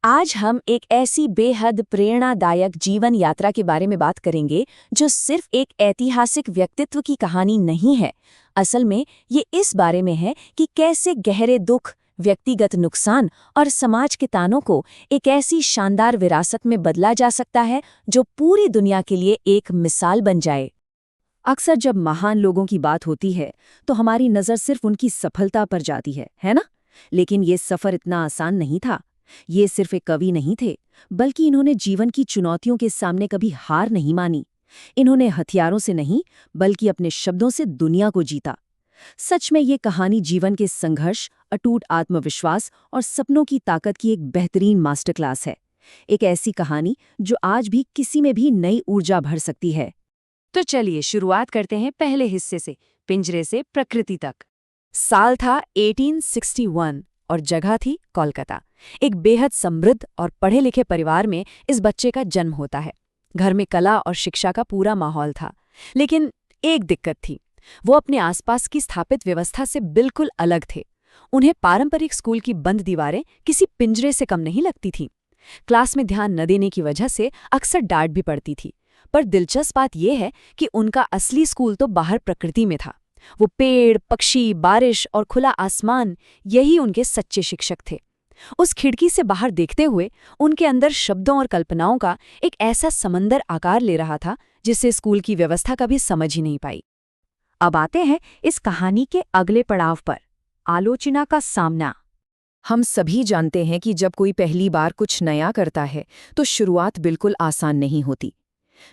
आज हम एक ऐसी बेहद प्रेरणादायक जीवन यात्रा के बारे में बात करेंगे जो सिर्फ एक ऐतिहासिक व्यक्तित्व की कहानी नहीं है। असल में ये इस बारे में है कि कैसे गहरे दुख, व्यक्तिगत नुकसान और समाज के तानों को एक ऐसी शानदार विरासत में बदला जा सकता है जो पूरी दुनिया के लिए एक मिसाल बन जाए। अक्सर जब महान लोगों की बात होती है तो हमारी नज़र सिर्फ उनकी सफलता पर जाती है ना? लेकिन ये सफ़र इतना आसान नहीं था। ये सिर्फ एक कवि नहीं थे, बल्कि इन्होंने जीवन की चुनौतियों के सामने कभी हार नहीं मानी। इन्होंने हथियारों से नहीं, बल्कि अपने शब्दों से दुनिया को जीता। सच में ये कहानी जीवन के संघर्ष, अटूट आत्मविश्वास और सपनों की ताकत की एक बेहतरीन मास्टर क्लास है। एक ऐसी कहानी जो आज भी किसी में भी नई ऊर्जा भर सकती है। तो चलिए शुरुआत करते हैं पहले हिस्से से, पिंजरे से प्रकृति तक। साल था 1861 और जगह थी कोलकाता। एक बेहद समृद्ध और पढ़े लिखे परिवार में इस बच्चे का जन्म होता है। घर में कला और शिक्षा का पूरा माहौल था, लेकिन एक दिक्कत थी। वो अपने आसपास की स्थापित व्यवस्था से बिल्कुल अलग थे। उन्हें पारंपरिक स्कूल की बंद दीवारें किसी पिंजरे से कम नहीं लगती थीं। क्लास में ध्यान न देने की वजह से अक्सर डांट भी पड़ती थी। पर दिलचस्प बात यह है कि उनका असली स्कूल तो बाहर प्रकृति में था। वो पेड़, पक्षी, बारिश और खुला आसमान, यही उनके सच्चे शिक्षक थे। उस खिड़की से बाहर देखते हुए उनके अंदर शब्दों और कल्पनाओं का एक ऐसा समंदर आकार ले रहा था जिसे स्कूल की व्यवस्था कभी समझ ही नहीं पाई। अब आते हैं इस कहानी के अगले पड़ाव पर, आलोचना का सामना। हम सभी जानते हैं कि जब कोई पहली बार कुछ नया करता है तो शुरुआत बिल्कुल आसान नहीं होती।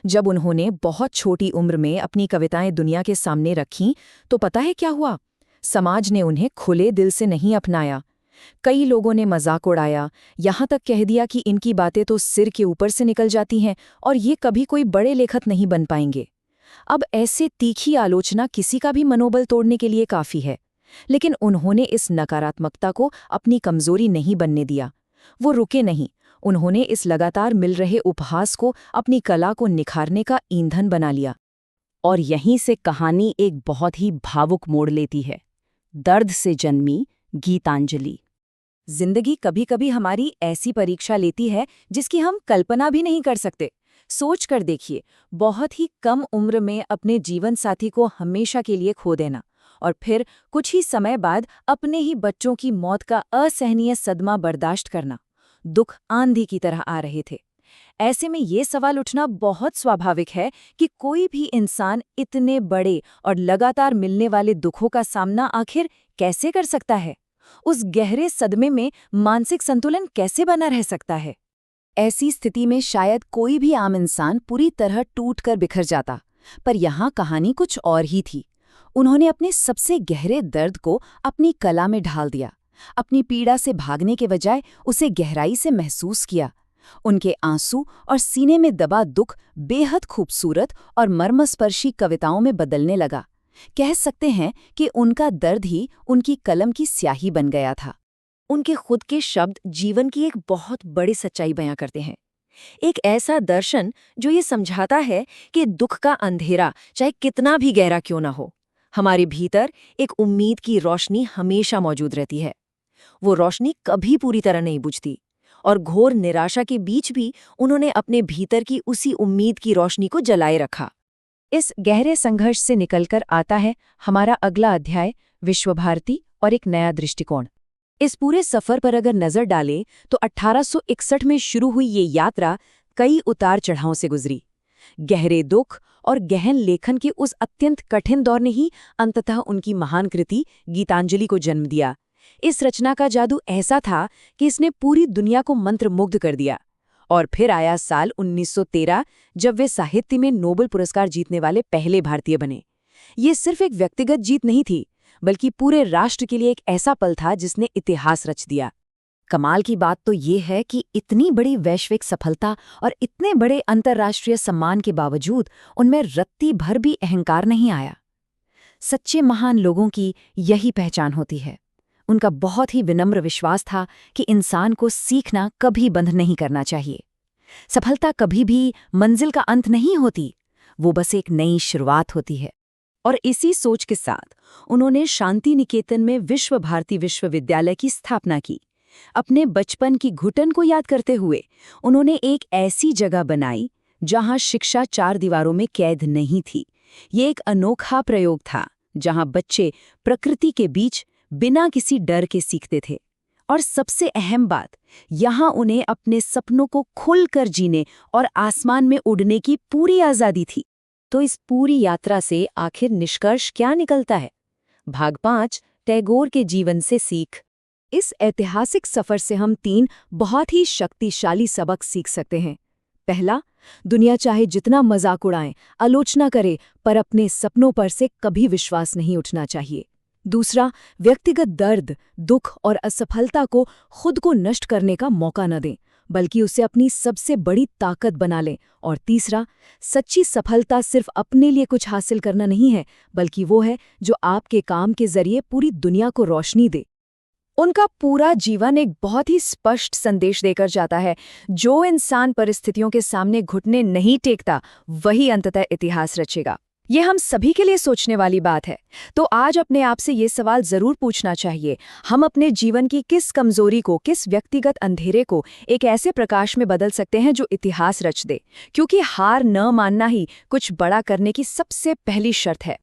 जब उन्होंने बहुत छोटी उम्र में अपनी कविताएं दुनिया के सामने रखीं तो पता है क्या हुआ? समाज ने उन्हें खुले दिल से नहीं अपनाया। कई लोगों ने मजाक उड़ाया, यहाँ तक कह दिया कि इनकी बातें तो सिर के ऊपर से निकल जाती हैं और ये कभी कोई बड़े लेखक नहीं बन पाएंगे। अब ऐसे तीखी आलोचना किसी का भी मनोबल तोड़ने के लिए काफ़ी है, लेकिन उन्होंने इस नकारात्मकता को अपनी कमजोरी नहीं बनने दिया। वो रुके नहीं। उन्होंने इस लगातार मिल रहे उपहास को अपनी कला को निखारने का ईंधन बना लिया। और यहीं से कहानी एक बहुत ही भावुक मोड़ लेती है। दर्द से जन्मी गीतांजलि। जिंदगी कभी कभी हमारी ऐसी परीक्षा लेती है जिसकी हम कल्पना भी नहीं कर सकते। सोच कर देखिए, बहुत ही कम उम्र में अपने जीवन साथी को हमेशा के लिए खो देना और फिर कुछ ही समय बाद अपने ही बच्चों की मौत का असहनीय सदमा बर्दाश्त करना। दुख आंधी की तरह आ रहे थे। ऐसे में ये सवाल उठना बहुत स्वाभाविक है कि कोई भी इंसान इतने बड़े और लगातार मिलने वाले दुखों का सामना आखिर कैसे कर सकता है? उस गहरे सदमे में मानसिक संतुलन कैसे बना रह सकता है? ऐसी स्थिति में शायद कोई भी आम इंसान पूरी तरह टूटकर बिखर जाता, पर यहाँ कहानी कुछ और ही थी। उन्होंने अपने सबसे गहरे दर्द को अपनी कला में ढाल दिया। अपनी पीड़ा से भागने के बजाय उसे गहराई से महसूस किया। उनके आंसू और सीने में दबा दुख बेहद खूबसूरत और मर्मस्पर्शी कविताओं में बदलने लगा। कह सकते हैं कि उनका दर्द ही उनकी कलम की स्याही बन गया था। उनके खुद के शब्द जीवन की एक बहुत बड़ी सच्चाई बयां करते हैं। एक ऐसा दर्शन जो ये समझाता है कि दुख का अंधेरा चाहे कितना भी गहरा क्यों ना हो, हमारे भीतर एक उम्मीद की रोशनी हमेशा मौजूद रहती है। वो रोशनी कभी पूरी तरह नहीं बुझती और घोर निराशा के बीच भी उन्होंने अपने भीतर की उसी उम्मीद की रोशनी को जलाए रखा। इस गहरे संघर्ष से निकलकर आता है हमारा अगला अध्याय, विश्वभारती और एक नया दृष्टिकोण। इस पूरे सफर पर अगर नजर डालें तो 1861 में शुरू हुई ये यात्रा कई उतार चढ़ावों से गुजरी। गहरे दुख और गहन लेखन के उस अत्यंत कठिन दौर ने ही अंततः उनकी महान कृति गीतांजलि को जन्म दिया। इस रचना का जादू ऐसा था कि इसने पूरी दुनिया को मंत्रमुग्ध कर दिया। और फिर आया साल 1913, जब वे साहित्य में नोबेल पुरस्कार जीतने वाले पहले भारतीय बने। ये सिर्फ एक व्यक्तिगत जीत नहीं थी, बल्कि पूरे राष्ट्र के लिए एक ऐसा पल था जिसने इतिहास रच दिया। कमाल की बात तो ये है कि इतनी बड़ी वैश्विक सफलता और इतने बड़े अंतर्राष्ट्रीय सम्मान के बावजूद उनमें रत्ती भर भी अहंकार नहीं आया। सच्चे महान लोगों की यही पहचान होती है। उनका बहुत ही विनम्र विश्वास था कि इंसान को सीखना कभी बंद नहीं करना चाहिए। सफलता कभी भी मंजिल का अंत नहीं होती, वो बस एक नई शुरुआत होती है। और इसी सोच के साथ उन्होंने शांति निकेतन में विश्व भारती विश्वविद्यालय की स्थापना की। अपने बचपन की घुटन को याद करते हुए उन्होंने एक ऐसी जगह बनाई जहां शिक्षा 4 दीवारों में कैद नहीं थी। ये एक अनोखा प्रयोग था जहां बच्चे प्रकृति के बीच बिना किसी डर के सीखते थे। और सबसे अहम बात, यहाँ उन्हें अपने सपनों को खुलकर जीने और आसमान में उड़ने की पूरी आज़ादी थी। तो इस पूरी यात्रा से आखिर निष्कर्ष क्या निकलता है? भाग 5, टैगोर के जीवन से सीख। इस ऐतिहासिक सफर से हम 3 बहुत ही शक्तिशाली सबक सीख सकते हैं। पहला, दुनिया चाहे जितना मजाक उड़ाए, आलोचना करे, पर अपने सपनों पर से कभी विश्वास नहीं उठना चाहिए। दूसरा, व्यक्तिगत दर्द, दुख और असफलता को खुद को नष्ट करने का मौका न दें, बल्कि उसे अपनी सबसे बड़ी ताकत बना लें। और तीसरा, सच्ची सफलता सिर्फ अपने लिए कुछ हासिल करना नहीं है, बल्कि वो है जो आपके काम के जरिए पूरी दुनिया को रोशनी दे। उनका पूरा जीवन एक बहुत ही स्पष्ट संदेश देकर जाता है, जो इंसान परिस्थितियों के सामने घुटने नहीं टेकता, वही अंततः इतिहास रचेगा। ये हम सभी के लिए सोचने वाली बात है। तो आज अपने आप से ये सवाल जरूर पूछना चाहिए, हम अपने जीवन की किस कमजोरी को, किस व्यक्तिगत अंधेरे को एक ऐसे प्रकाश में बदल सकते हैं जो इतिहास रच दे? क्योंकि हार न मानना ही कुछ बड़ा करने की सबसे पहली शर्त है।